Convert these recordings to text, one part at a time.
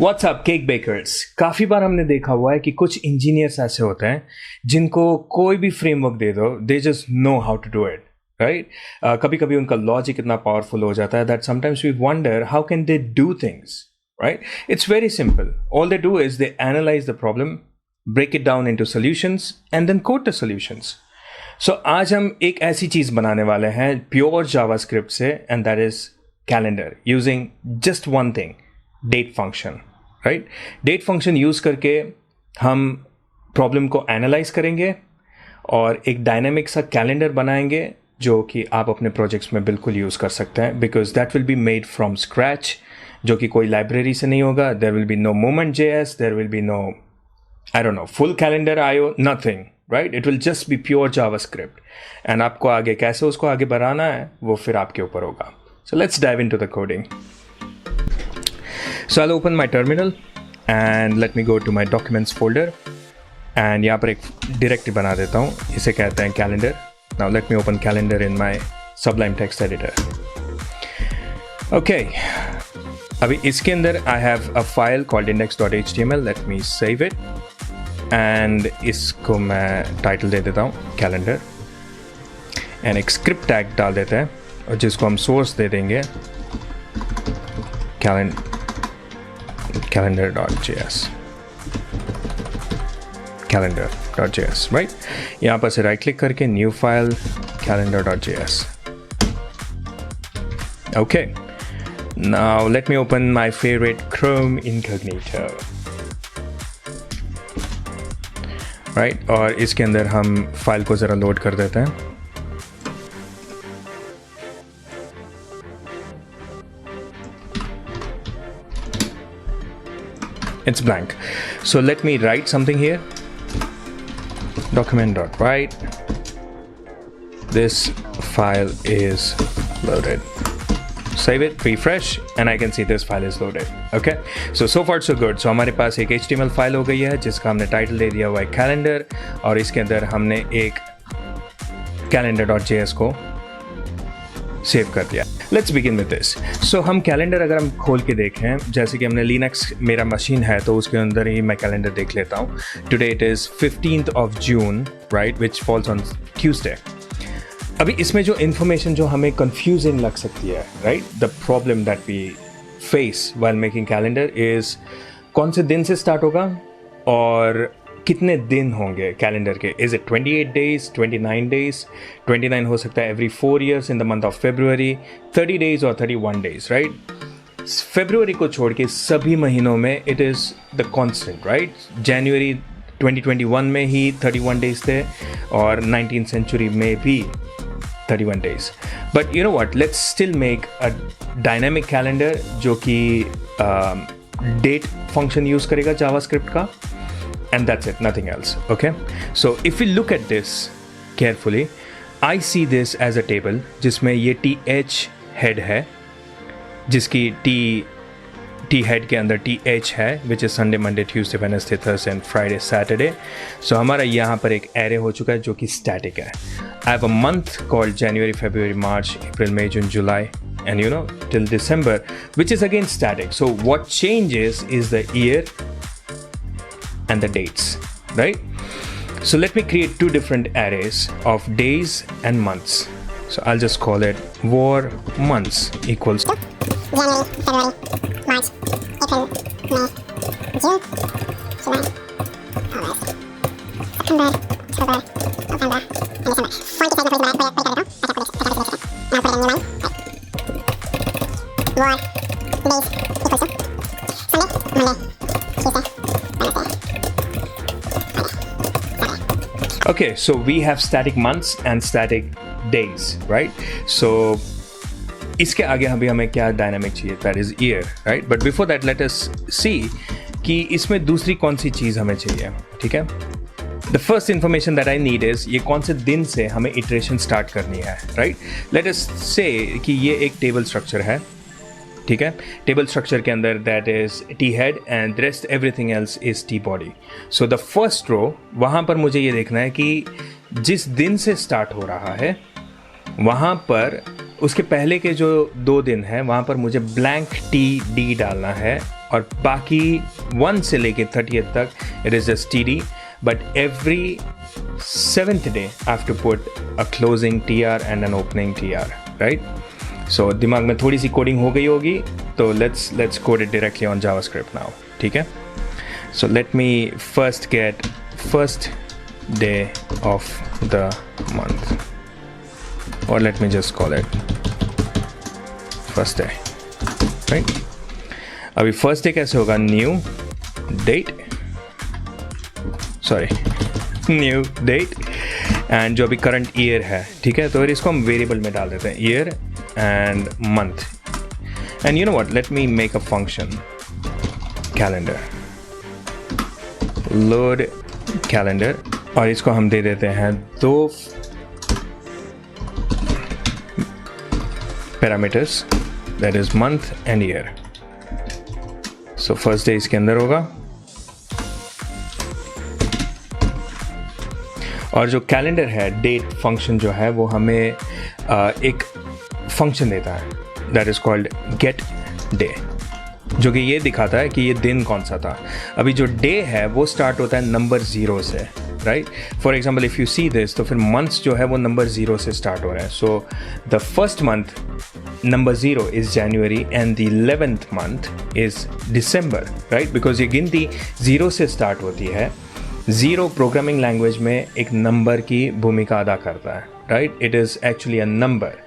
WhatsApp cake bakers. काफ़ी बार हमने देखा हुआ है कि कुछ इंजीनियर्स ऐसे होते हैं जिनको कोई भी फ्रेमवर्क दे दो, they just know how to do it, right. कभी कभी उनका लॉजिक इतना पावरफुल हो जाता है that sometimes we wonder how can they do things, right. It's very simple. All they do is they analyse the problem, break it down into solutions and then code the solutions. So आज हम एक ऐसी चीज़ बनाने वाले हैं pure JavaScript से, and that is calendar using just one thing, date function, right. Date function use करके हम प्रॉब्लम को एनालाइज करेंगे और एक डायनेमिक सा कैलेंडर बनाएंगे जो कि आप अपने प्रोजेक्ट्स में बिल्कुल यूज़ कर सकते हैं, because that will be made from scratch, जो कि कोई लाइब्रेरी से नहीं होगा। There will be no moment JS, there will be no I don't know full calendar IO, nothing, right. It will just be pure JavaScript, and आपको आगे कैसे उसको आगे बढ़ाना है वो फिर आपके ऊपर होगा। So let's dive into the coding. So I'll open my terminal and let me go to my documents folder, and यहाँ पर एक directory बना देता हूँ, इसे कहते हैं calendar. Now let me open calendar in my Sublime text editor. Okay, अभी इसके अंदर I have a file called index.html. Let me save it and इसको मैं title दे देता हूँ calendar, and एक script tag डाल देते हैं और जिसको हम source दे देंगे calendar.js, right? यहाँ पर से राइट क्लिक करके new file calendar.js. Okay, now let me open my favorite Chrome incognito, right? और इसके अंदर हम फाइल को ज़रा लोड कर देते हैं. It's blank. So let me write something here. Document.write. This file is loaded. Save it, refresh, and I can see this file is loaded. Okay. So far so good. So हमारे पास एक HTML file हो गई है जिसका हमने title दे दिया हुआ है कैलेंडर, और इसके अंदर हमने एक calendar.js को सेव कर दिया. Let's begin with this. So हम कैलेंडर अगर हम खोल के देखें, जैसे कि हमने लिनक्स मेरा मशीन है तो उसके अंदर ही मैं कैलेंडर देख लेता हूँ. Today it is 15th of June, right, which falls on Tuesday. अभी इसमें जो इन्फॉर्मेशन जो हमें कंफ्यूजिंग लग सकती है, right, the problem that we face while making calendar is कौन से दिन से स्टार्ट होगा और कितने दिन होंगे कैलेंडर के. Is it 28 days, 29 days? 29 हो सकता है every 4 years in the month of February, 30 days और 31 days, राइट. फेब्रुवरी को छोड़ के सभी महीनों में it is the constant, right. जनवरी 2021 में ही 31 days थे और 19th century में भी 31 days. But you know what, let's still make a dynamic calendar जो कि डेट फंक्शन यूज़ करेगा जावास्क्रिप्ट का, and that's it, nothing else. Okay, so if we look at this carefully, I see this as a table जिसमें ये TH head है, जिसकी T head के अंदर TH है, which is Sunday, Monday, Tuesday, Wednesday, Thursday and Friday, Saturday. So हमारा यहाँ पर एक array हो चुका है जो कि static है. I have a month called January, February, March, April, May, June, July, and you know till December, which is again static. So what changes is the year and the dates, right? So let me create two different arrays of days and months. So I'll just call it war months equals January, February, March, April, May, June, July, August, September, October, November, and December. Point is I can put it I can put it now. And I'll put a new line. War days equals to Sunday, Monday, Tuesday, Wednesday. Okay, so we have static months and static days, right? So इसके आगे हमें क्या dynamic चाहिए, that is year, right? But before that let us see कि इसमें दूसरी कौन सी चीज़ हमें चाहिए. ठीक है, the first information that I need is ये कौन से दिन से हमें iteration स्टार्ट करनी है, right? Let us say कि ये एक टेबल स्ट्रक्चर है. ठीक है, टेबल स्ट्रक्चर के अंदर that is T head and rest everything else is T body. So the first row, वहाँ पर मुझे ये देखना है कि जिस दिन से स्टार्ट हो रहा है वहाँ पर उसके पहले के जो 2 दिन हैं वहाँ पर मुझे ब्लैंक TD डालना है और बाकी 1 से लेके 30th तक it is just TD, but every 7th day I have to put a closing TR and an opening TR, right? So दिमाग में थोड़ी सी कोडिंग हो गई होगी, तो let's code it directly on JavaScript now, ठीक है? So let me first get first day of the month, or let me just call it first day, right? अभी first day कैसे होगा? New date, new date and जो अभी current year है, ठीक है? तो फिर इसको हम वेरिएबल में डाल देते हैं, year and month. And you know what, let me make a function calendar, load calendar, और इसको हम दे देते हैं 2 parameters, that is month and year. So first day इसके अंदर होगा, और जो कैलेंडर है, डेट फंक्शन जो है वो हमें एक फंक्शन देता है that is called get day, जो कि ये दिखाता है कि ये दिन कौन सा था. अभी जो डे है वो स्टार्ट होता है नंबर 0 से, right? For example if you see this, तो फिर मंथ्स जो है वो नंबर 0 से स्टार्ट हो रहा है. सो the first month number 0 is January and the 11th month is December, right? Because ये गिनती 0 से स्टार्ट होती है. 0 प्रोग्रामिंग लैंग्वेज में एक नंबर की भूमिका अदा करता है, right? It is actually a number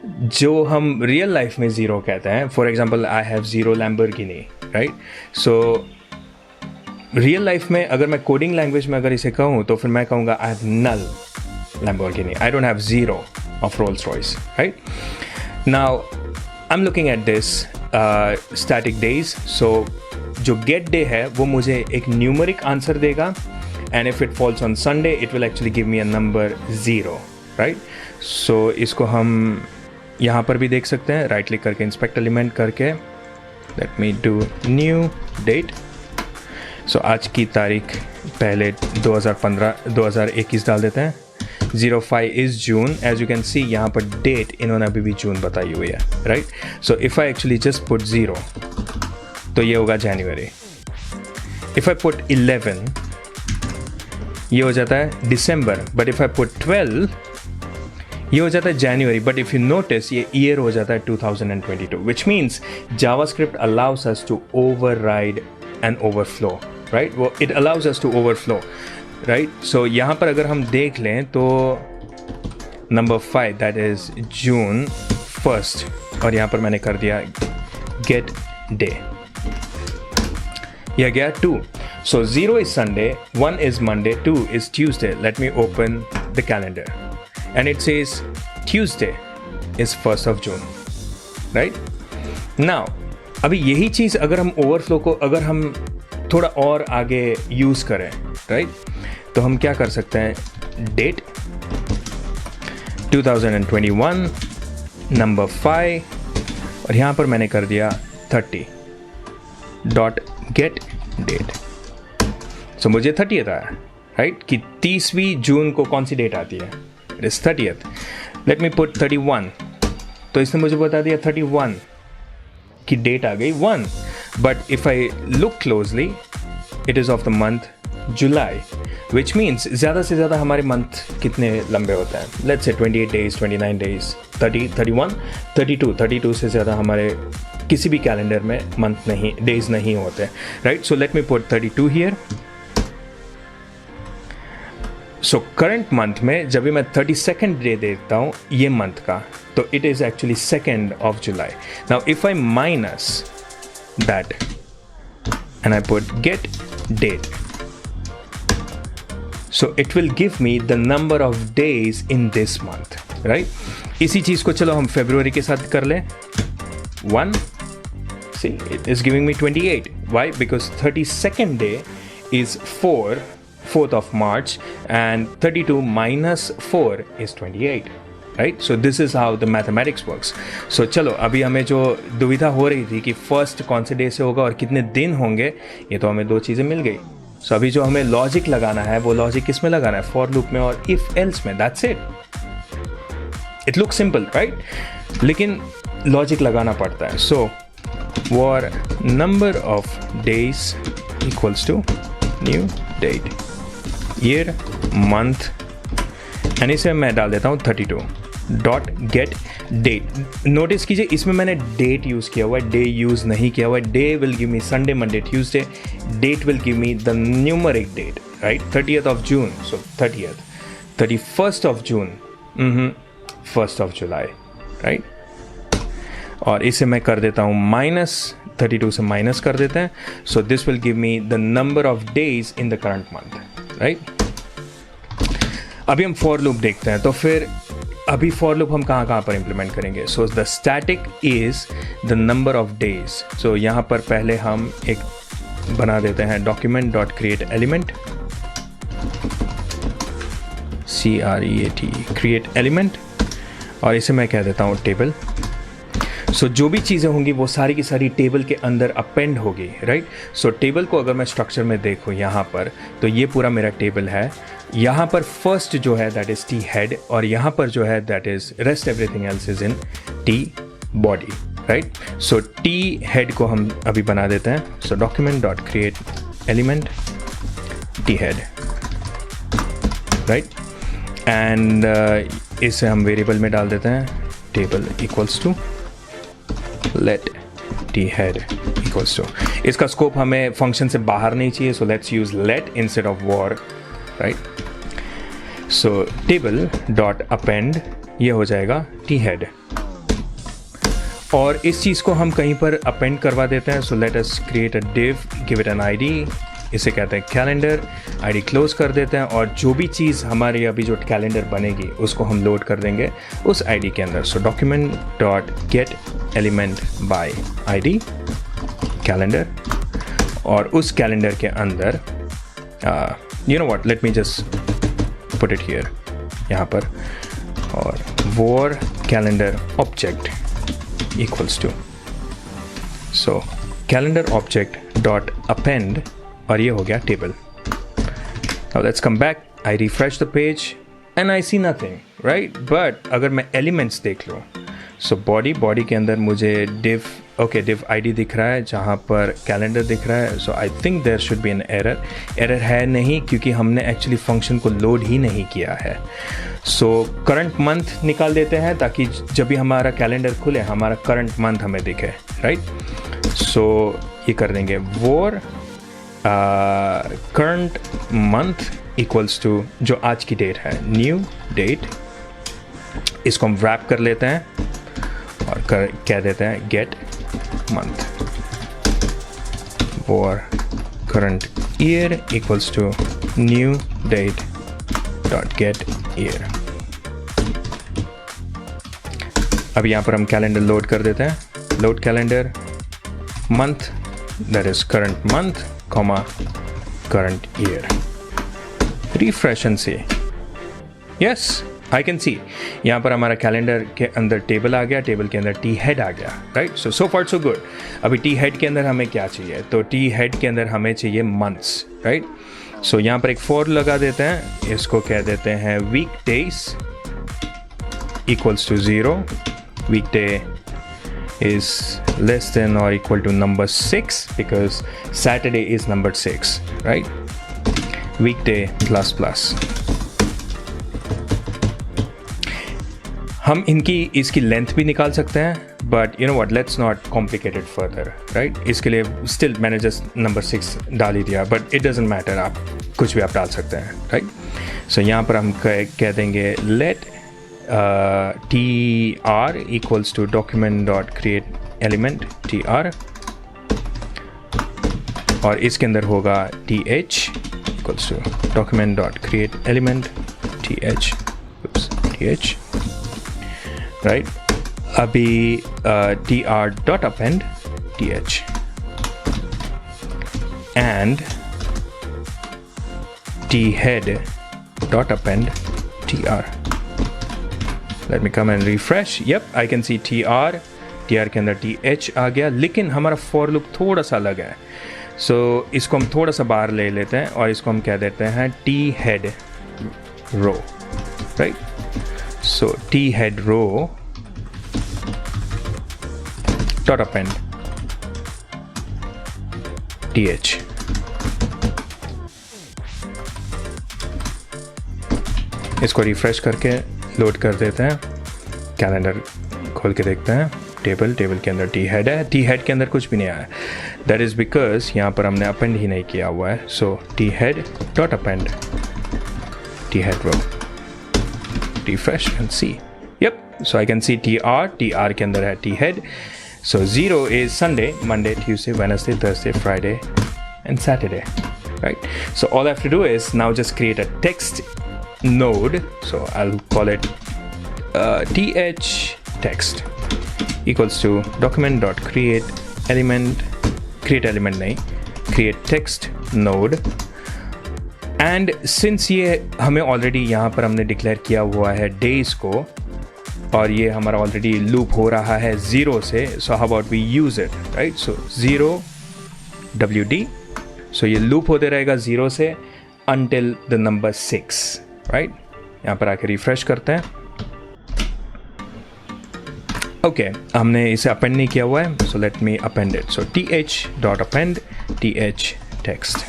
जो हम रियल लाइफ में 0 कहते हैं. For example I have 0 Lamborghini, right? So real life में अगर मैं कोडिंग लैंग्वेज में अगर इसे कहूँ तो फिर मैं कहूँगा I have null Lamborghini, I don't have 0 of Rolls Royce, right? Now I am looking at this static days. So जो गेट डे है वो मुझे एक न्यूमरिक आंसर देगा, and if it falls on Sunday it will actually give me a number 0, right? So इसको हम यहाँ पर भी देख सकते हैं, राइट क्लिक करके इंस्पेक्ट एलिमेंट करके, let me do new date. सो आज की तारीख पहले 2021 डाल देते हैं. 05 is June. As you can see यहाँ पर डेट इन्होंने अभी भी जून बताई हुई है, right? So if I actually just put 0 तो ये होगा जनवरी. इफ आई पुट 11 ये हो जाता है दिसंबर, बट इफ आई पुट 12 ये हो जाता है जनवरी. बट इफ यू नोटिस ये ईयर हो जाता है 2022, which means JavaScript allows us to override and overflow, right? वो it allows us to overflow, right? So यहाँ पर अगर हम देख लें तो number 5 that is June 1st, और यहाँ पर मैंने कर दिया गेट डे. यह गया 2. So 0 is Sunday, 1 is Monday, 2 is Tuesday. Let me open the calendar. And it says Tuesday is 1st of June. Right? Now, अभी यही चीज़ अगर हम ओवरफ्लो को अगर हम थोड़ा और आगे यूज़ करें, right? तो हम क्या कर सकते हैं? Date 2021, number 5, और यहाँ पर मैंने कर दिया 30. Dot gate date. सो मुझे 30th आया, राइट? कि 30वीं जून को कौन सी डेट आती है? It is 30th. Let me put 31. तो इसने मुझे बता दिया 31 की डेट आ गई 1. But if I look closely it is of the month July, which means ज़्यादा से ज़्यादा हमारे मंथ कितने लंबे होते हैं? लेट्स से 28 days, 29 days, 30, 31, 32 से ज़्यादा हमारे किसी भी कैलेंडर में मंथ नहीं, डेज नहीं होते, right? So let me put 32 here. So current month में जब भी मैं 32nd डे देखता हूँ ये मंथ का, तो it is actually 2nd of July. Now if I minus that and I put get date, so it will give me the number of days in this month, right? इसी चीज़ को चलो हम फरवरी के साथ कर लें. 1, see, it is giving me 28. Why? Because 32nd day is 4th of March, and 32 minus 4 is 28, right? So this is how the mathematics works. So चलो अभी हमें जो दुविधा हो रही थी कि फर्स्ट कौन से डे से होगा और कितने दिन होंगे, ये तो हमें 2 चीज़ें मिल गई. सो अभी जो हमें लॉजिक लगाना है वो लॉजिक किस में लगाना है? फॉर लूप में और इफ एल्स में. That's it. It look simple, right? लेकिन लॉजिक लगाना पड़ता है. सो war number of days equals to new date, year, month, and इसे मैं डाल देता हूँ 32 डॉट गेट डेट। नोटिस कीजिए इसमें मैंने डेट यूज़ किया हुआ है, डे यूज़ नहीं किया हुआ है। Day will give me Sunday, Monday, Tuesday. Date will give me the numeric date, right, 30th of June, so 30th, 31st of June, 1st of July, right. और इसे मैं कर देता हूँ -32 से माइनस कर देते हैं, so this will give me the number of days in the current month, right. अभी हम फॉर लूप देखते हैं, तो फिर अभी फॉर लूप हम कहाँ पर इंप्लीमेंट करेंगे। So the static is the number of days. So यहाँ पर पहले हम एक बना देते हैं document dot create element, CREAT, create element, और इसे मैं कह देता हूँ टेबल। सो जो भी चीज़ें होंगी वो सारी की सारी टेबल के अंदर अपेंड होगी, राइट। सो टेबल को अगर मैं स्ट्रक्चर में देखूँ यहाँ पर, तो ये पूरा मेरा टेबल है। यहाँ पर फर्स्ट जो है दैट इज़ टी हेड, और यहाँ पर जो है that is rest everything else is in T body, right. So T head को हम अभी बना देते हैं। So document dot create element T head, right, and इसे हम वेरिएबल में डाल देते हैं table equals to let t head equals to। इसका स्कोप हमें फंक्शन से बाहर नहीं चाहिए, so let's use let instead of war, right. So table dot append ये हो जाएगा t head, और इस चीज़ को हम कहीं पर अपेंड करवा देते हैं। So let us create a div, give it an id, इसे कहते हैं कैलेंडर, आईडी क्लोज कर देते हैं, और जो भी चीज़ हमारे अभी जो कैलेंडर बनेगी उसको हम लोड कर देंगे उस आईडी के अंदर। So document dot get element by ID calendar, और उस कैलेंडर के अंदर you know what, let me just put it here यहाँ पर, और var calendar object equals to, so calendar object dot append, और ये हो गया table. Now let's come back, I refresh the page and I see nothing, right. But अगर मैं elements देख लूँ, सो बॉडी के अंदर मुझे div, div id दिख रहा है जहाँ पर कैलेंडर दिख रहा है। So I think there should be an error है नहीं, क्योंकि हमने एक्चुअली फंक्शन को लोड ही नहीं किया है। सो करंट मंथ निकाल देते हैं ताकि जब भी हमारा कैलेंडर खुले हमारा करंट मंथ हमें दिखे, राइट। सो ये कर देंगे var current month equals to जो आज की डेट है, न्यू डेट। इसको हम रैप कर लेते हैं और कह देते हैं get month, for current year equals to new date dot get year. अब यहाँ पर हम कैलेंडर लोड कर देते हैं, load calendar month that is current month comma current year. Refresh and see, yes I can see यहाँ पर हमारा कैलेंडर के अंदर टेबल आ गया, टेबल के अंदर टी हेड आ गया, राइट। सो फार सो गुड। अभी टी हेड के अंदर हमें क्या चाहिए, तो टी हेड के अंदर हमें चाहिए मंथ्स, राइट। सो यहाँ पर एक फॉर लगा देते हैं, इसको कह देते हैं week days equals to 0, weekday is less than or equal to number 6 because Saturday is number 6, right? Weekday plus plus। हम इसकी लेंथ भी निकाल सकते हैं, but you know what, let's not complicate it further, right. इसके लिए still मैंने just number 6 डाल ही दिया, बट इट डजेंट मैटर, आप कुछ भी आप डाल सकते हैं, राइट। सो यहाँ पर हम कह देंगे late tr equals to document dot create element tr, और इसके अंदर होगा th equals to document dot create element th, right। अभी tr dot append th and t head dot append tr। Let me come and refresh. Yep, I can see TR के अंदर TH आ गया, लेकिन हमारा फॉर लूप थोड़ा सा अलग है। सो इसको हम थोड़ा सा बाहर ले लेते हैं और इसको हम कह देते हैं T head row, right? So T head row dot append th। इसको रिफ्रेश करके लोड कर देते हैं, कैलेंडर खोल के देखते हैं, टेबल के अंदर टी हेड है, टी हेड के अंदर कुछ भी नहीं आया। दैट इज़ बिकॉज यहाँ पर हमने अपेंड ही नहीं किया हुआ है। So T head dot append T head row, refresh and see. Yup, so I can see T R के अंदर है T head. So 0 is Sunday, Monday, Tuesday, Wednesday, Thursday, Friday and Saturday, right? So all I have to do is now just create a text node. So I'll call it th text equals to document.create element, create element नहीं, create text node. And since ये हमें already यहाँ पर हमने declare किया हुआ है days को, और ये हमारा already loop हो रहा है 0 से, so how about we use it, right? So 0 wd, so ये loop होते रहेगा 0 से until the number 6, right? यहाँ पर आके रिफ्रेश करते हैं। ओके, हमने इसे अपेंड नहीं किया हुआ है, so let me append it. So th dot append th text.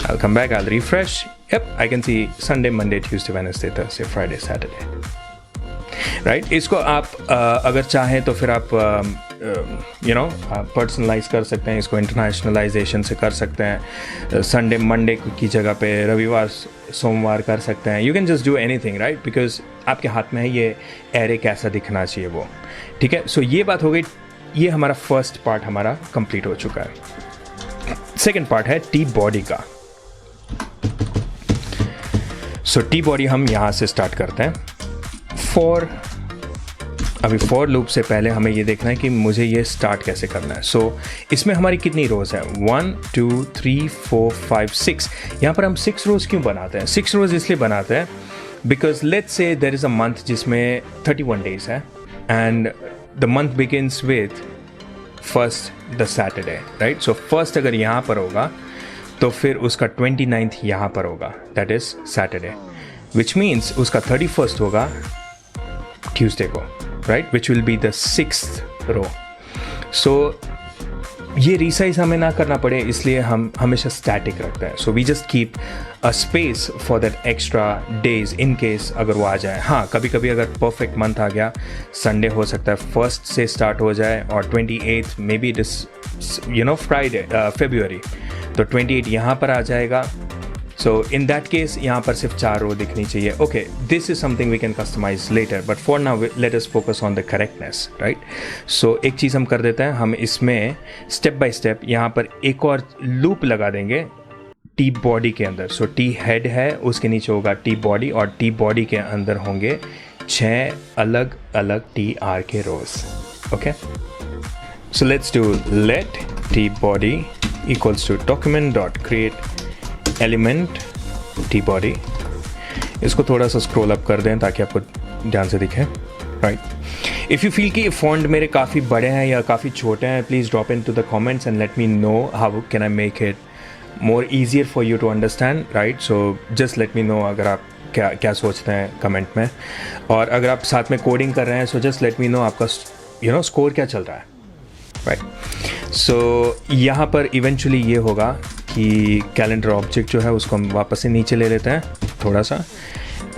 I'll come back, I'll refresh. Yep, I can see Sunday, Monday, Tuesday, Wednesday, Thursday, Friday, Saturday. Right, इसको आप अगर चाहें तो फिर आप पर्सनलाइज कर सकते हैं, इसको इंटरनेशनलाइजेशन से कर सकते हैं। संडे मंडे की जगह पे रविवार सोमवार कर सकते हैं। You can just do anything, right, because आपके हाथ में है ये एरे कैसा दिखना चाहिए वो, ठीक है। सो ये बात हो गई, ये हमारा फर्स्ट पार्ट हमारा कंप्लीट हो चुका है। सेकेंड पार्ट है टी बॉडी का। सो टी बॉडी हम यहाँ से स्टार्ट करते हैं। अभी फॉर लूप से पहले हमें ये देखना है कि मुझे ये स्टार्ट कैसे करना है। सो इसमें हमारी कितनी रोज़ है, 1 2 3 4 5 6। यहाँ पर हम 6 रोज़ क्यों बनाते हैं? 6 रोज़ इसलिए बनाते हैं because let's say there is a month जिसमें 31 डेज है and the month begins with first the Saturday, right. So first अगर यहाँ पर होगा तो फिर उसका 29th यहाँ पर होगा, that is Saturday, which means उसका 31st होगा ट्यूसडे को, right, which will be the 6th रो। सो ये रिसाइज हमें ना करना पड़े इसलिए हम हमेशा स्टैटिक रखते हैं। So we just keep a space for that extra days in case अगर वो आ जाए। हाँ, कभी कभी अगर परफेक्ट मंथ आ गया, संडे हो सकता है 1st से स्टार्ट हो जाए और 28th may be this Friday February, तो 28 यहाँ पर आ जाएगा। सो इन दैट केस यहाँ पर सिर्फ 4 रो दिखनी चाहिए। Okay, this is something we can customise later, but for now let us focus on the correctness, right. So एक चीज़ हम कर देते हैं, हम इसमें स्टेप बाय स्टेप यहाँ पर एक और लूप लगा देंगे टी बॉडी के अंदर। सो टी हेड है, उसके नीचे होगा टी बॉडी और टी बॉडी के अंदर होंगे 6 अलग अलग टी आर के rows. Okay, so let's do let T body equals to document dot create element T body. इसको थोड़ा सा स्क्रॉल अप कर दें ताकि आपको ध्यान से दिखे, राइट। इफ़ यू फील कि फॉन्ट मेरे काफ़ी बड़े हैं या काफ़ी छोटे हैं, please drop in to the comments and let me know how can I make it more easier for you to understand, right. So just let me know अगर आप क्या सोचते हैं कमेंट में, और अगर आप साथ में कोडिंग कर रहे हैं सो जस्ट लेट मी नो आपका स्कोर क्या चल रहा है, राइट। सो यहाँ पर इवेंचुअली ये होगा कि कैलेंडर ऑब्जेक्ट जो है उसको हम वापस से नीचे ले लेते हैं थोड़ा सा,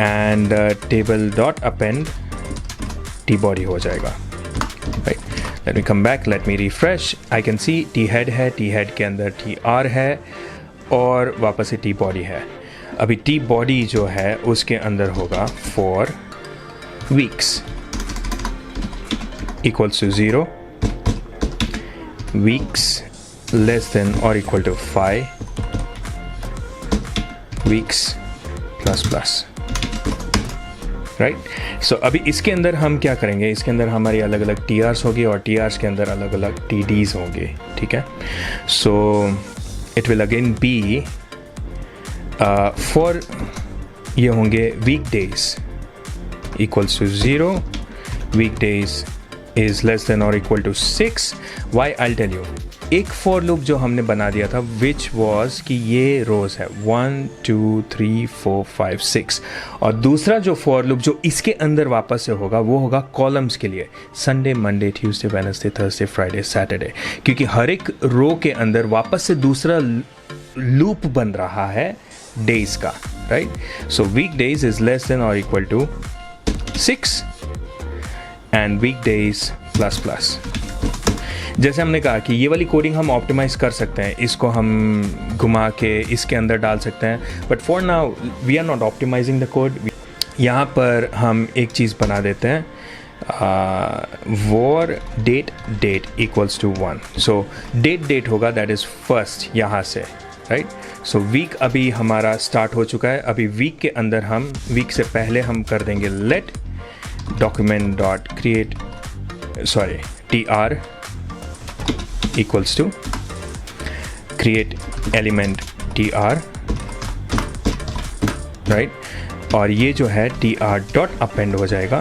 and table dot append T body हो जाएगा, right. Let me come back, let me refresh. I can see T head है, टी हेड के अंदर टी आर है और वापस से टी बॉडी है। अभी टी बॉडी जो है उसके अंदर होगा for weeks equals to 0, weeks less than or equal to 5, weeks plus plus, right? So अभी इसके अंदर हम क्या करेंगे, इसके अंदर हमारी अलग अलग TRs होगी और TRs के अंदर अलग अलग TDs होंगे, ठीक है। So it will again be for ये होंगे weekdays equals to 0, weekdays is less than or equal to 6. Why? I'll tell you. एक फॉर लूप जो हमने बना दिया था विच वॉज कि ये रोज़ है 1 2 3 4 5 6, और दूसरा जो फॉर लूप जो इसके अंदर वापस से होगा वो होगा कॉलम्स के लिए, Sunday Monday Tuesday Wednesday Thursday Friday Saturday, क्योंकि हर एक रो के अंदर वापस से दूसरा लूप बन रहा है डेज का, right. So week days is less than और equal to 6 and week days plus plus. जैसे हमने कहा कि ये वाली कोडिंग हम ऑप्टिमाइज़ कर सकते हैं, इसको हम घुमा के इसके अंदर डाल सकते हैं, but for now we are not optimizing the code. यहाँ पर हम एक चीज़ बना देते हैं, var date date equals to 1। So date होगा दैट इज़ फर्स्ट यहाँ से, राइट। सो वीक अभी हमारा स्टार्ट हो चुका है, अभी वीक के अंदर हम वीक से पहले हम कर देंगे let document dot create tr equals to create element tr, right, और ये जो है tr dot append हो जाएगा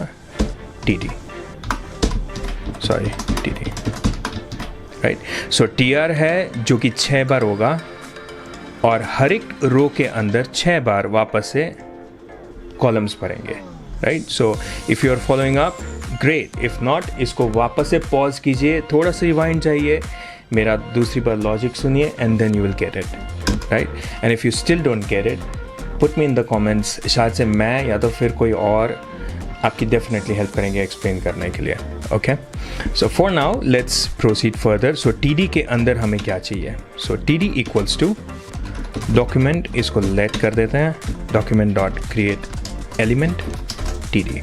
td, राइट। सो tr है जो कि 6 बार होगा और हर एक रो के अंदर 6 बार वापस से कॉलम्स भरेंगे, right. So if you are following up great, if not इसको वापस से पॉज कीजिए, थोड़ा सा रिवाइंड चाहिए, मेरा दूसरी बार लॉजिक सुनिए and then you will get it, right. And if you still don't get it put me in the comments, शायद से मैं या तो फिर कोई और आपकी डेफिनेटली हेल्प करेंगे एक्सप्लेन करने के लिए, okay. So for now let's proceed further. So TD के अंदर हमें क्या चाहिए, सो टीडी इक्वल्स टू डॉक्यूमेंट, इसको लेट कर देते हैं, document dot create element TD.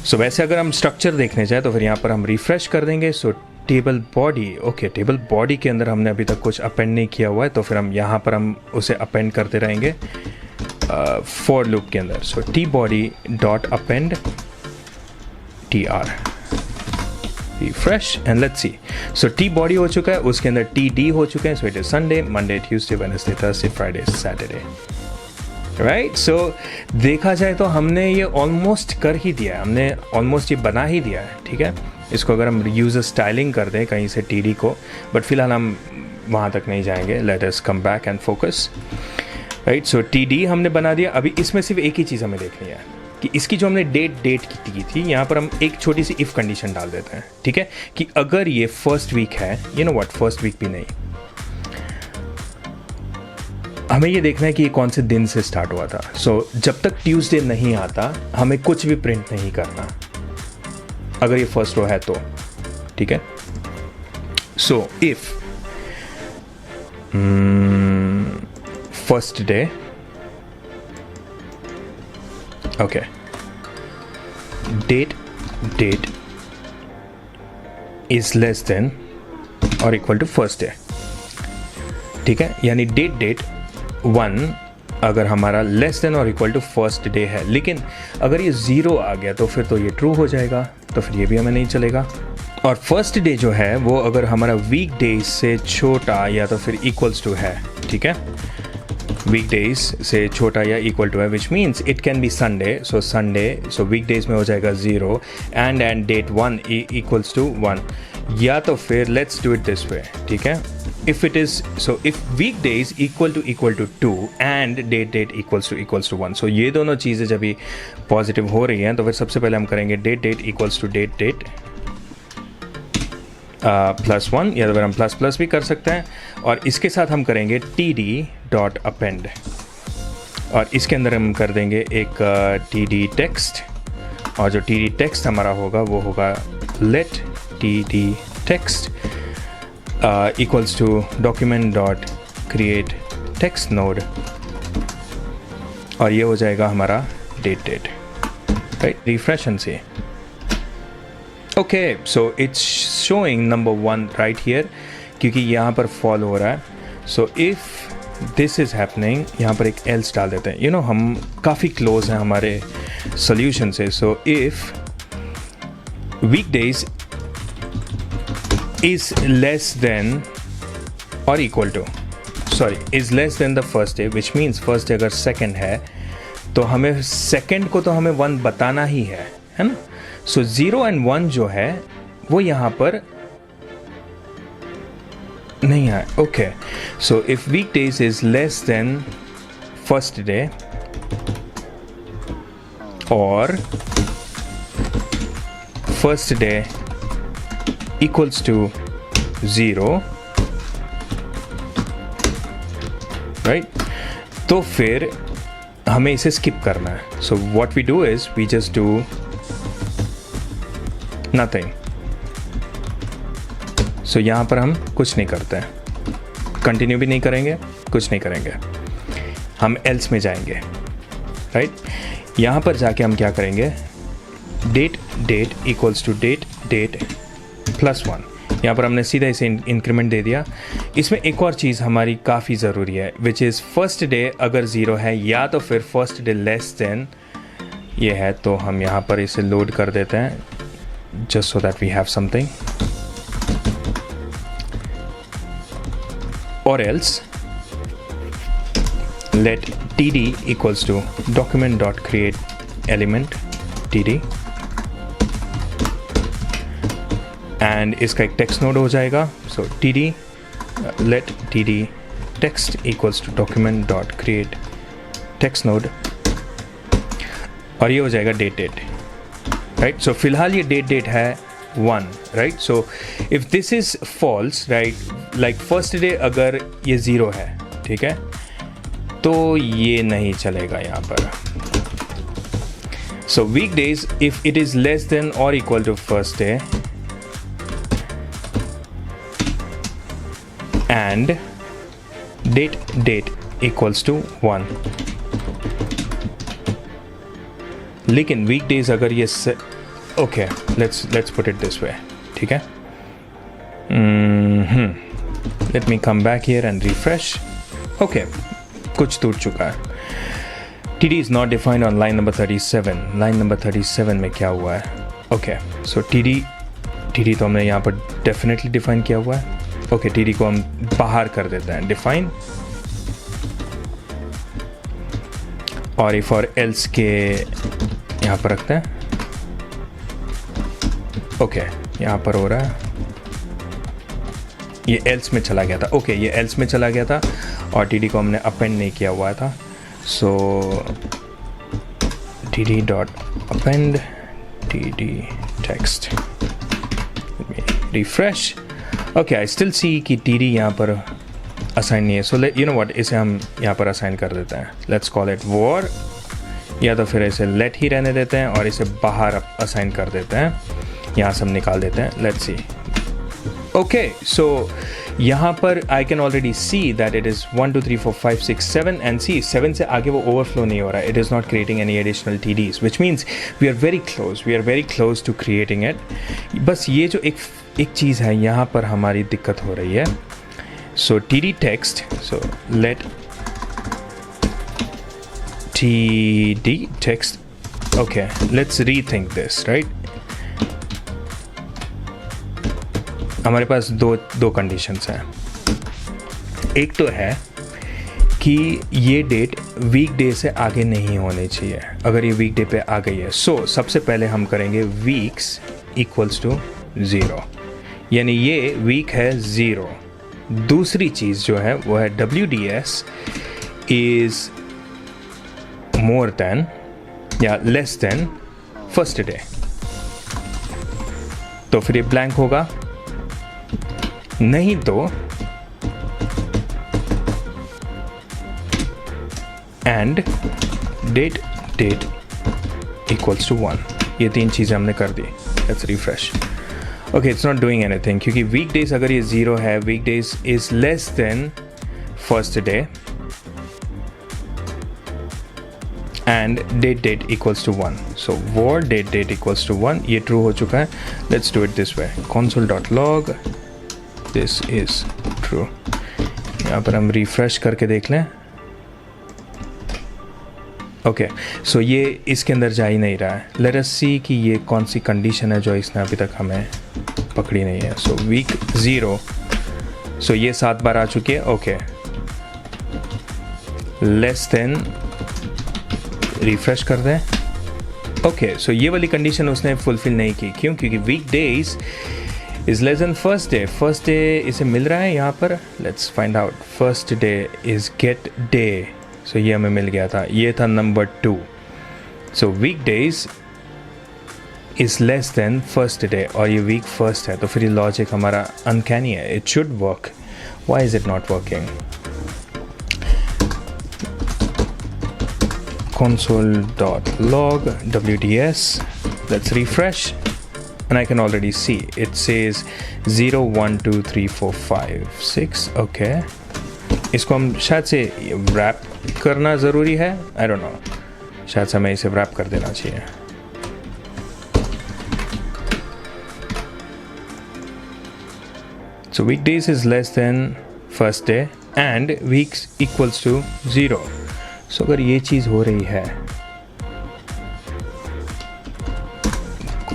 So वैसे अगर हम स्ट्रक्चर देखने जाए तो फिर यहाँ पर हम रिफ्रेश कर देंगे। सो table body, okay, table body के अंदर हमने अभी तक कुछ अपेंड नहीं किया हुआ है, तो फिर हम यहाँ पर हम उसे अपेंड करते रहेंगे फॉर लूप के अंदर। So T body dot append T R, refresh and let's see. So T body हो चुका है, उसके अंदर टी डी हो चुके हैं, so it is Sunday Monday Tuesday Wednesday Thursday Friday Saturday, right. So देखा जाए तो हमने ये ऑलमोस्ट कर ही दिया है, हमने ऑलमोस्ट ये बना ही दिया है, ठीक है। इसको अगर हम यूज़र स्टाइलिंग कर दें कहीं से टी डी को, बट फिलहाल हम वहाँ तक नहीं जाएंगे, let us come back and focus, right. So T D हमने बना दिया। अभी इसमें सिर्फ एक ही चीज़ हमें देखनी है कि इसकी जो हमने डेट की थी, यहाँ पर हम एक छोटी सी इफ़ कंडीशन डाल देते हैं, ठीक है, कि अगर ये फर्स्ट वीक है, you know what, first week भी नहीं, हमें ये देखना है कि ये कौन से दिन से स्टार्ट हुआ था। सो जब तक ट्यूसडे नहीं आता हमें कुछ भी प्रिंट नहीं करना, अगर ये फर्स्ट रो है तो, ठीक है। So if first day, okay, date is less than और इक्वल टू फर्स्ट डे, ठीक है, यानी डेट 1 अगर हमारा लेस देन और इक्वल टू फर्स्ट डे है, लेकिन अगर ये 0 आ गया तो फिर तो ये ट्रू हो जाएगा, तो फिर ये भी हमें नहीं चलेगा। और फर्स्ट डे जो है वो अगर हमारा वीक डेज से छोटा या तो फिर इक्वल्स टू है, ठीक है, वीक डेज से छोटा या इक्वल टू है, which means it can be Sunday, so week days में हो जाएगा 0 एंड डेट 1 इक्वल्स टू 1, या तो फिर let's do it this way, ठीक है। If it is, so if weekdays equal to 2 and date equals to 1, so ये दोनों चीज़ें जब भी पॉजिटिव हो रही हैं तो फिर सबसे पहले हम करेंगे date equals to date plus 1, या तो फिर हम प्लस भी कर सकते हैं, और इसके साथ हम करेंगे td डॉट अपेंड, और इसके अंदर हम कर देंगे एक td टेक्स्ट, और जो td टेक्स्ट हमारा होगा वो होगा let td text equals to document dot create text node, और ये हो जाएगा हमारा डेट, राइट। रिफ्रेश एंड से, okay, so it's showing number 1 right here, क्योंकि यहाँ पर फॉल हो रहा है। So if this is happening, यहाँ पर एक एल्स डाल देते हैं, यू नो हम काफ़ी क्लोज हैं हमारे सोल्यूशन से। So if weekdays is less than or equal to, is less than the first day, which means first day अगर second है तो हमें second को तो हमें 1 बताना ही है ना। सो 0 and 1 जो है वो यहाँ पर नहीं आया. Okay, so if weekdays is less than first day or first day equals to 0, right? तो फिर हमें इसे स्किप करना है. So what we do is we just do nothing. So यहाँ पर हम कुछ नहीं करते हैं, कंटिन्यू भी नहीं करेंगे, कुछ नहीं करेंगे, हम एल्स में जाएंगे, राइट? यहाँ पर जाके हम क्या करेंगे, date date equals to date date plus 1. यहाँ पर हमने सीधा इसे इंक्रीमेंट दे दिया. इसमें एक और चीज़ हमारी काफ़ी ज़रूरी है, विच इज़ फर्स्ट डे अगर 0 है या तो फिर फर्स्ट डे लेस देन ये है, तो हम यहाँ पर इसे लोड कर देते हैं, just so that we have something. Or else let td equals to document.create element td and इसका एक text node हो जाएगा. So td let td text equals to document.create text node और ये हो जाएगा date date. Right, so फिलहाल ये date है 1, right? So if this is false, right, like first day अगर ये 0 है, ठीक है, तो ये नहीं चलेगा यहाँ पर. So weekdays if it is less than or equal to first day and date equals to 1. लेकिन वीकडेज अगर ये okay, let's put it this way, ठीक है. Late me come back here and refresh. Okay, कुछ टूट चुका है. T D is not defined on line number 37. Line number 37 में क्या हुआ है? ओके, सो टी डी तो हमने यहाँ पर डेफिनेटली डिफाइन किया हुआ है. ओके, टी डी को हम बाहर कर देते हैं, डिफाइन, और इफ और एल्स के यहाँ पर रखते हैं. ओके, यहाँ पर हो रहा है, ये एल्स में चला गया था. ओके, ये एल्स में चला गया था और टीडी को हमने अपेंड नहीं किया हुआ था. So TD dot append TD text, refresh. Okay, I still see कि टीडी यहाँ पर असाइन नहीं है. सो यू नो व्हाट, इसे हम यहाँ पर असाइन कर देते हैं. लेट्स कॉल इट वॉर, या तो फिर इसे लेट ही रहने देते हैं और इसे बाहर असाइन कर देते हैं. यहाँ से हम निकाल देते हैं. Let's see. ओके, सो यहाँ पर I can already see that it is 1 2 3 4 5 6 7 and see 7 से आगे वो ओवरफ्लो नहीं हो रहा है. It is not creating any additional T Ds, which means we are very close to creating it. बस ये जो एक चीज़ है यहाँ पर हमारी दिक्कत हो रही है. So T D text, so let td text. Okay, let's rethink this, right? हमारे पास दो कंडीशंस हैं. एक तो है कि ये डेट वीकडे से आगे नहीं होनी चाहिए. अगर ये वीकडे पे आ गई है, सो सबसे पहले हम करेंगे वीक्स इक्वल्स टू 0, यानी ये वीक है 0. दूसरी चीज़ जो है वो है WDS इज़ more than या less than first day. तो फिर ये ब्लैंक होगा, नहीं तो and date equals to 1. ये 3 चीज़ें हमने कर दी. Let's refresh. Okay, it's not doing anything क्योंकि weekdays अगर ये 0 है, weekdays is less than first day and date equals to 1. So var date equals to 1. ये true हो चुका है. Let's do it this way. console.log this is true. यहाँ पर हम refresh करके देख लें. ओके, सो ये इसके अंदर जा ही नहीं रहा है. लेट अस सी कि ये कौन सी कंडीशन है जो इसने अभी तक हमें पकड़ी नहीं है. सो वीक 0, सो ये 7 बार आ चुकी है. ओके, लेस देन, रिफ्रेश कर दें. ओके, सो ये वाली कंडीशन उसने फुलफिल नहीं की. क्यों? क्योंकि week days is less than first day इसे मिल रहा है यहाँ पर. Let's find out. First day is get day. So ये हमें मिल गया था, ये था number 2. So week days is less than first day और ये वीक फर्स्ट है, तो फिर ये लॉजिक हमारा अनकैनी है. It should work. Why is it not working? console.log wds. Let's refresh and I can already see it says 0 1 2 3 4 5 6. okay, इसको हम शायद से wrap करना ज़रूरी है. I don't know, शायद से हमें इसे wrap कर देना चाहिए. So weekdays is less than first day and weeks equals to 0. So अगर ये चीज़ हो रही है,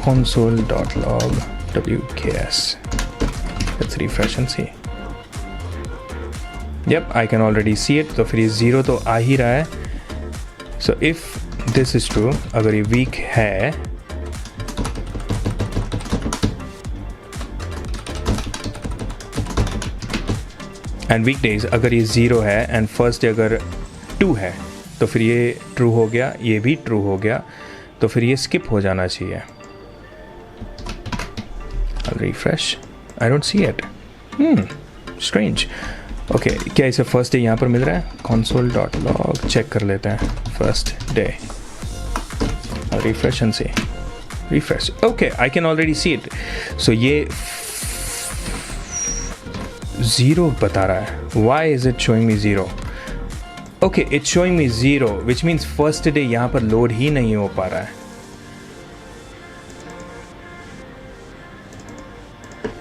console.log wks. Let's refresh and see. Yep, I can already see it. तो फिर ये 0 तो आ ही रहा है. So if this is true, अगर ये week है, and weekdays अगर ये 0 है and first day अगर 2 है, तो फिर ये ट्रू हो गया, ये भी ट्रू हो गया, तो फिर ये स्किप हो जाना चाहिए. I'll refresh. I don't see it. Strange. Okay, क्या इसे फर्स्ट डे यहाँ पर मिल रहा है? console.log चेक कर लेते हैं. First day. I'll refresh and see. Refresh. Okay, I can already see it. So ये 0 बता रहा है. Why is it showing me 0? Okay, it's showing me 0, which means first day यहाँ पर लोड ही नहीं हो पा रहा है.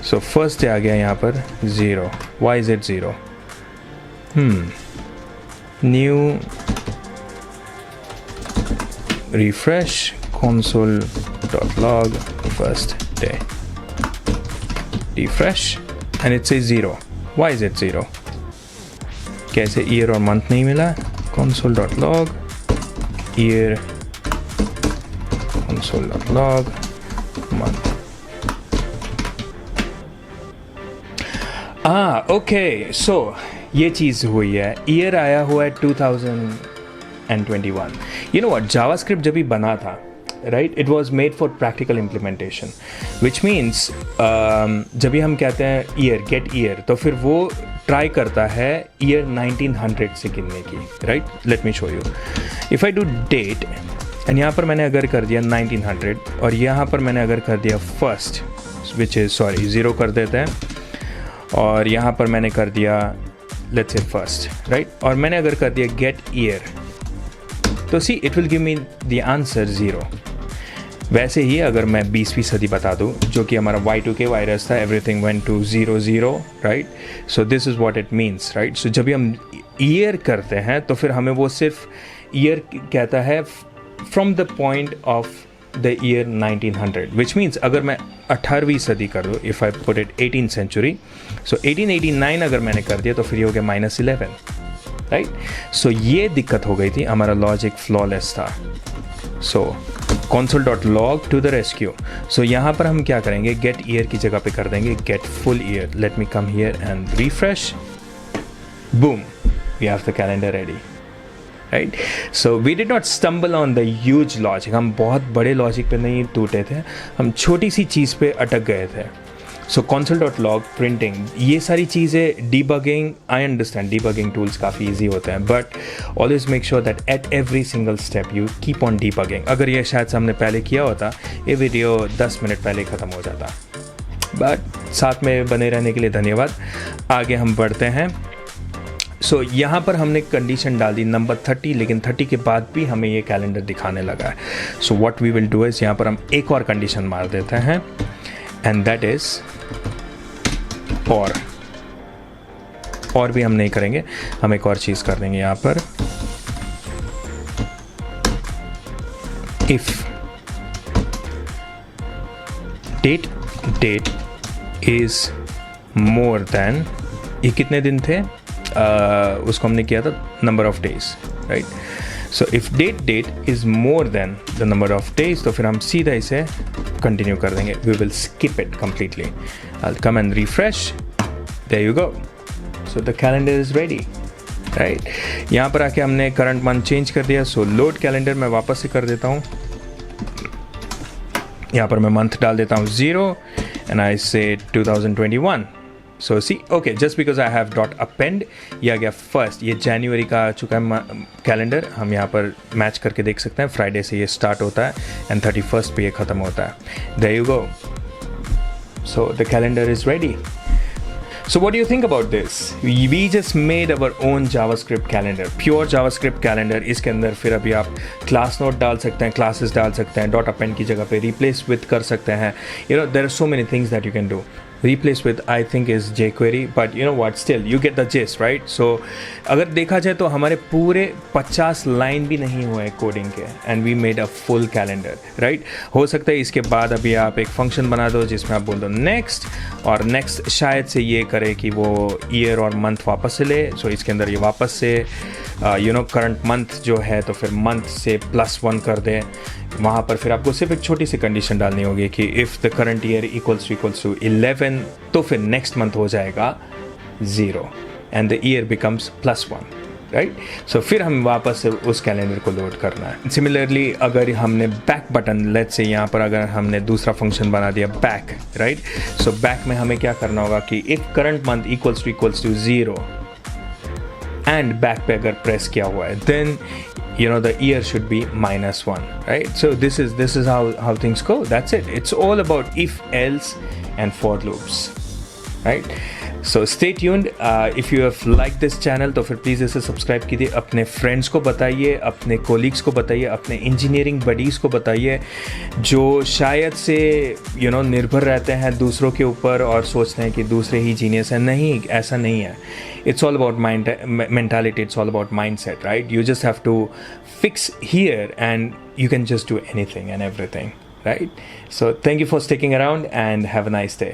So first day आ गया यहाँ पर 0. Why is it 0? New refresh console.log first day. Refresh and it says 0. Why is it 0? कैसे ईयर और मंथ नहीं मिला? console.log year console.log month. Okay, सो ये चीज़ हुई है. ईयर आया हुआ है 2021. यू नो व्हाट, जावास्क्रिप्ट जब भी बना था, right, it was made for practical implementation, which means जब भी हम कहते हैं ईयर, गेट ईयर, तो फिर वो ट्राई करता है ईयर 1900 से गिनने की, right. Let me show you. If I do that and यहाँ पर मैंने अगर कर दिया 1900 और यहाँ पर मैंने अगर कर दिया फर्स्ट, विच इज़ 0 कर देते हैं, और यहाँ पर मैंने कर दिया लेट्स से फर्स्ट, राइट, और मैंने अगर कर दिया गेट ईयर, तो see it will give me the answer 0. वैसे ही अगर मैं 20वीं सदी बता दूँ, जो कि हमारा Y2K वायरस था, everything went to 0, right. So this is what it means, right. सो जब भी हम ईयर करते हैं तो फिर हमें वो सिर्फ ईयर कहता है from the point of the year 1900, विच मीन्स अगर मैं 18वीं सदी कर दूँ, if I put it 18th century, so 1889 अगर मैंने कर दिया तो फिर ये हो गया -11, राइट. सो ये दिक्कत हो गई थी, हमारा लॉजिक फ्लॉलेस था. सो console.log to the rescue. सो यहाँ पर हम क्या करेंगे, गेट ईयर की जगह पे कर देंगे get full year. Let me come here and refresh. Boom, we have the calendar ready, right. So we did not stumble on the huge logic. हम बहुत बड़े लॉजिक पे नहीं टूटे थे, हम छोटी सी चीज़ पे अटक गए थे. सो console.log प्रिंटिंग, ये सारी चीज़ें, debugging, I understand debugging tools काफ़ी ईजी होते हैं, but always make sure that at every single step you keep on debugging. अगर ये शायद से हमने पहले किया होता, ये वीडियो 10 मिनट पहले ख़त्म हो जाता. बट साथ में बने रहने के लिए धन्यवाद. आगे हम बढ़ते हैं. सो यहाँ पर हमने कंडीशन डाल दी नंबर 30, लेकिन 30 के बाद भी हमें ये कैलेंडर दिखाने लगा है. So what we will do is, यहाँ पर हम एक और कंडीशन मार देते हैं, एंड दैट इज़ और भी हम नहीं करेंगे, हम एक और चीज़ कर देंगे यहाँ पर. If date is more than, ये कितने दिन थे, उसको हमने किया था number of days, right. So if date is more than the number of days तो फिर हम सीधा इसे कंटिन्यू कर देंगे. We will skip it completely. I come and refresh. There you go. So the calendar is ready, right. यहाँ पर आके हमने करंट मंथ चेंज कर दिया. सो लोड कैलेंडर मैं वापस से कर देता हूँ. यहाँ पर मैं मंथ डाल देता हूँ 0 and I say 2021. So see okay, just because I have dot append, ये आ गया फर्स्ट. ये जनवरी का आ चुका है कैलेंडर. हम यहाँ पर मैच करके देख सकते हैं. फ्राइडे से ये स्टार्ट होता है एंड 31st पे ये ख़त्म होता है. There you go. So the calendar is ready. So what do you think about this? We just made our own JavaScript calendar, pure JavaScript calendar. इसके अंदर फिर अभी आप class note डाल सकते हैं, classes डाल सकते हैं, dot append की जगह पे replace with कर सकते हैं. You know, there are so many things that you can do. Replace with I think is jQuery, but you know what, still you get the gist, right? So अगर देखा जाए तो हमारे पूरे 50 लाइन भी नहीं हुए कोडिंग के and we made a full calendar, right? हो सकता है इसके बाद अभी आप एक फंक्शन बना दो जिसमें आप बोल दो next, और next शायद से ये करे कि वो ईयर और मंथ वापस से ले. सो इसके अंदर ये वापस से यू नो करंट मंथ जो है तो फिर मंथ से +1 कर दे. वहाँ पर फिर आपको सिर्फ एक छोटी सी कंडीशन डालनी होगी कि if the current year equals to 11 तो फिर नेक्स्ट मंथ हो जाएगा 0 and the year becomes +1, right. So फिर हम वापस से उस कैलेंडर को लोड करना है. सिमिलरली अगर हमने बैक बटन, लेट्स से यहाँ पर अगर हमने दूसरा फंक्शन बना दिया बैक, राइट. सो बैक में हमें क्या करना होगा कि if current month equals to 0 and back पे अगर प्रेस किया हुआ है then you know the year should be -1, right? So this is how things go. That's it. It's all about if, else and for loops, right? So stay tuned. If you have liked this channel तो फिर please इसे subscribe कीजिए. अपने friends को बताइए, अपने colleagues को बताइए, अपने इंजीनियरिंग बडीज़ को बताइए जो शायद से you know निर्भर रहते हैं दूसरों के ऊपर और सोचते हैं कि दूसरे ही जीनियस हैं. नहीं, ऐसा नहीं है. It's all about mentality. It's all about mindset, right? You just have to fix here and you can just do anything and everything, right? So thank you for sticking around and have a nice day.